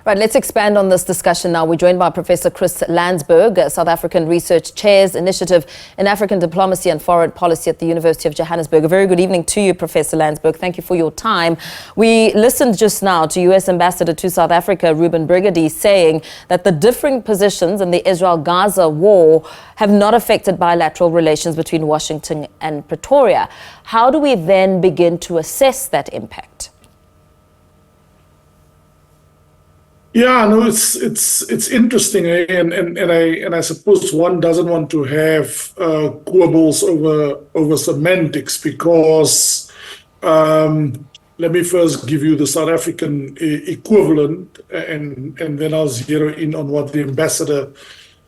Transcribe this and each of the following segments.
Right, let's expand on this discussion now. We're joined by Professor Chris Landsberg, South African Research Chairs Initiative in African Diplomacy and Foreign Policy at the University of Johannesburg. A very good evening to you, Professor Landsberg. Thank you for your time. We listened just now to U.S. Ambassador to South Africa, Ruben Brigady, saying that the differing positions in the Israel-Gaza war have not affected bilateral relations between Washington and Pretoria. How do we then begin to assess that impact? Yeah, no, it's interesting, and I suppose one doesn't want to have quibbles over semantics because let me first give you the South African equivalent, and then I'll zero in on what the ambassador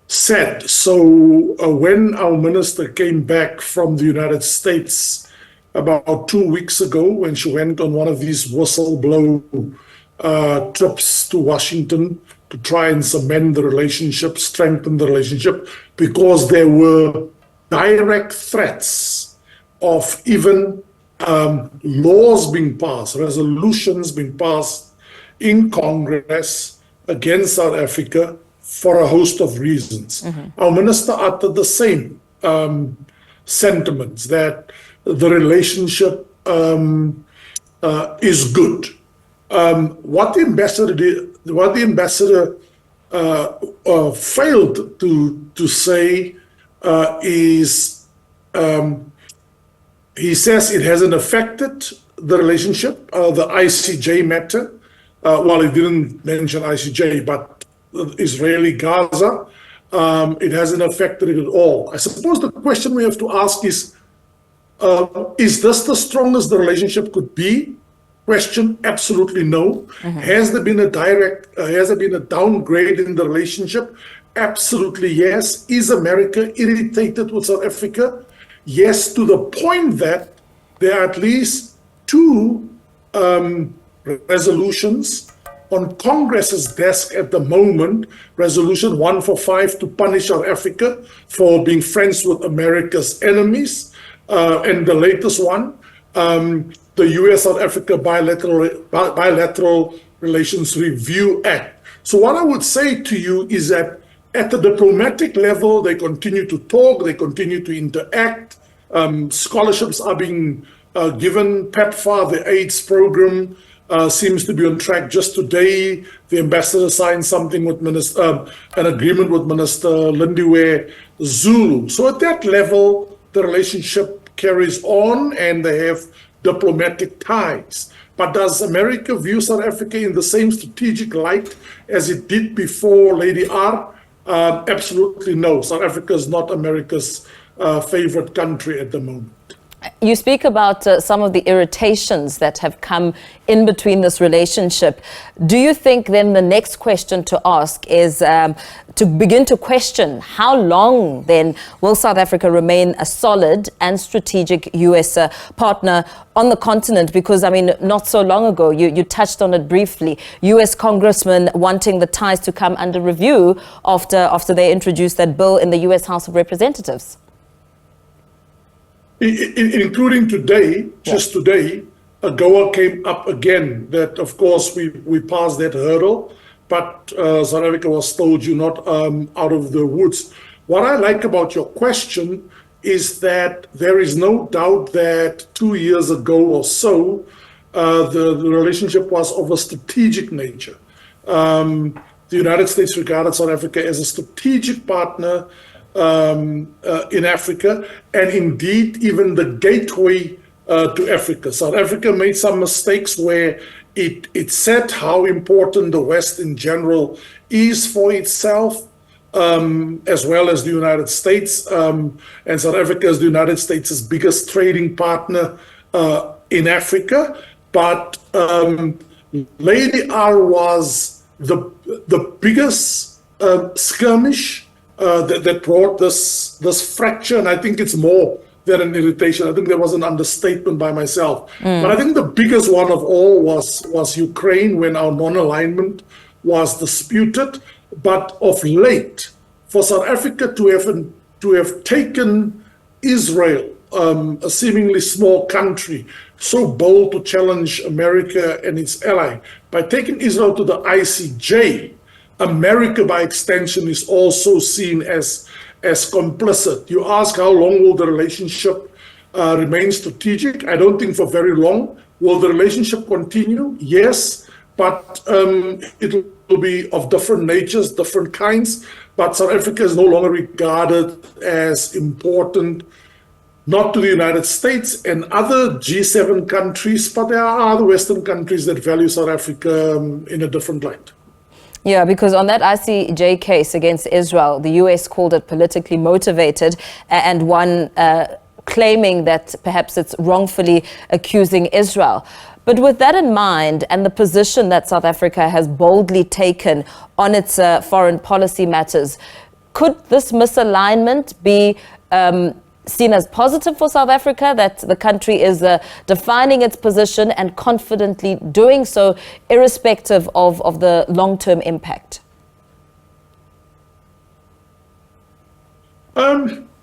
said. So when our minister came back from the United States about 2 weeks ago, when she went on one of these whistleblow trips to Washington to try and cement the relationship, strengthen the relationship, because there were direct threats of even laws being passed, resolutions being passed in Congress against South Africa for a host of reasons. Mm-hmm. Our minister uttered the same sentiments, that the relationship is good. What the ambassador failed to say is he says it hasn't affected the relationship, the ICJ matter. Well, he didn't mention ICJ, but Israeli-Gaza, it hasn't affected it at all. I suppose the question we have to ask is this the strongest the relationship could be? Question, absolutely no. Mm-hmm. Has there been a downgrade in the relationship? Absolutely yes. Is America irritated with South Africa? Yes, to the point that there are at least two resolutions on Congress's desk at the moment. Resolution 145 to punish South Africa for being friends with America's enemies. And the latest one, the U.S.-South Africa Bilateral Relations Review Act. So what I would say to you is that at the diplomatic level, they continue to talk, they continue to interact. Scholarships are being given. PEPFAR, the AIDS program, seems to be on track. Just today, the ambassador signed something with an agreement with Minister Lindiwe Zulu. So at that level, the relationship carries on and they have diplomatic ties. But does America view South Africa in the same strategic light as it did before Lady R? Absolutely no. South Africa is not America's favorite country at the moment. You speak about some of the irritations that have come in between this relationship. Do you think then the next question to ask is to begin to question how long then will South Africa remain a solid and strategic U.S. partner on the continent? Because, I mean, not so long ago, you touched on it briefly, U.S. congressmen wanting the ties to come under review after they introduced that bill in the U.S. House of Representatives. Including today, just today, AGOA came up again that, of course, we passed that hurdle, but South Africa was told you're not out of the woods. What I like about your question is that there is no doubt that 2 years ago or so, the relationship was of a strategic nature. The United States regarded South Africa as a strategic partner in Africa, and indeed even the gateway to Africa. South Africa made some mistakes where it said how important the West in general is for itself, as well as the United States. And South Africa is the United States' biggest trading partner in Africa. But Lady R was the biggest skirmish that brought this fracture, and I think it's more than an irritation. I think there was an understatement by myself. But I think the biggest one of all was Ukraine, when our non-alignment was disputed. But of late, for South Africa to have taken Israel a seemingly small country so bold to challenge America and its ally. By taking Israel to the ICJ, America, by extension, is also seen as complicit. You ask how long will the relationship remain strategic? I don't think for very long. Will the relationship continue? Yes, but it will be of different natures, different kinds. But South Africa is no longer regarded as important, not to the United States and other G7 countries, but there are other Western countries that value South Africa in a different light. Yeah, because on that ICJ case against Israel, the US called it politically motivated, and one claiming that perhaps it's wrongfully accusing Israel. But with that in mind, and the position that South Africa has boldly taken on its foreign policy matters, could this misalignment be seen as positive for South Africa, that the country is defining its position and confidently doing so, irrespective of the long-term impact?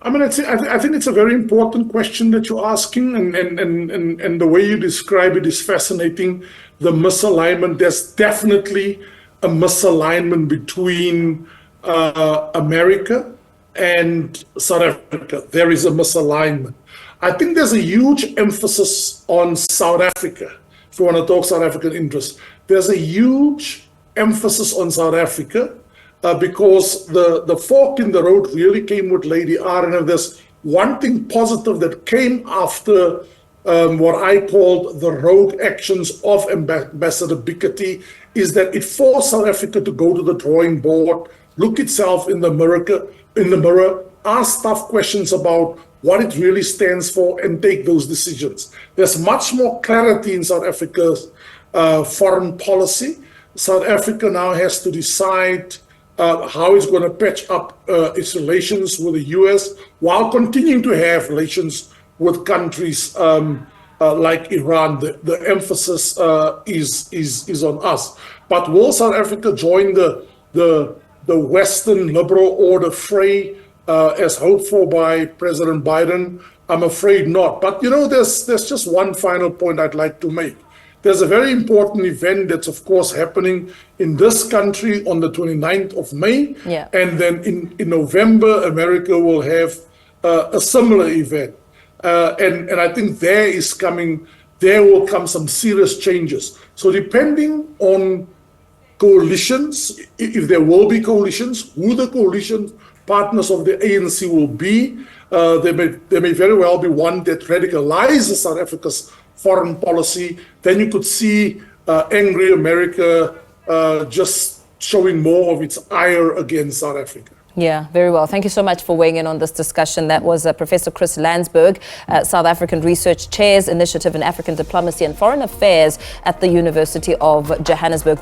I mean, I think it's a very important question that you're asking, and the way you describe it is fascinating. The misalignment, there's definitely a misalignment between America and South Africa. There is a misalignment. I think there's a huge emphasis on South Africa. If you want to talk South African interests, there's a huge emphasis on South Africa because the fork in the road really came with Lady R. And if there's one thing positive that came after what I called the rogue actions of Ambassador Bikati, is that it forced South Africa to go to the drawing board, look itself in the mirror, ask tough questions about what it really stands for, and take those decisions. There's much more clarity in South Africa's foreign policy. South Africa now has to decide how it's going to patch up its relations with the US while continuing to have relations with countries like Iran. The emphasis is on us. But will South Africa join the Western liberal order fray as hoped for by President Biden? I'm afraid not. But you know, there's just one final point I'd like to make. There's a very important event that's, of course, happening in this country on the 29th of May. Yeah. And then in November, America will have a similar event. And I think there will come some serious changes. So depending on coalitions, if there will be coalitions, who the coalition partners of the ANC will be, there may very well be one that radicalizes South Africa's foreign policy. Then you could see angry America just showing more of its ire against South Africa. Yeah, very well. Thank you so much for weighing in on this discussion. That was Professor Chris Landsberg, South African Research Chairs Initiative in African Diplomacy and Foreign Affairs at the University of Johannesburg.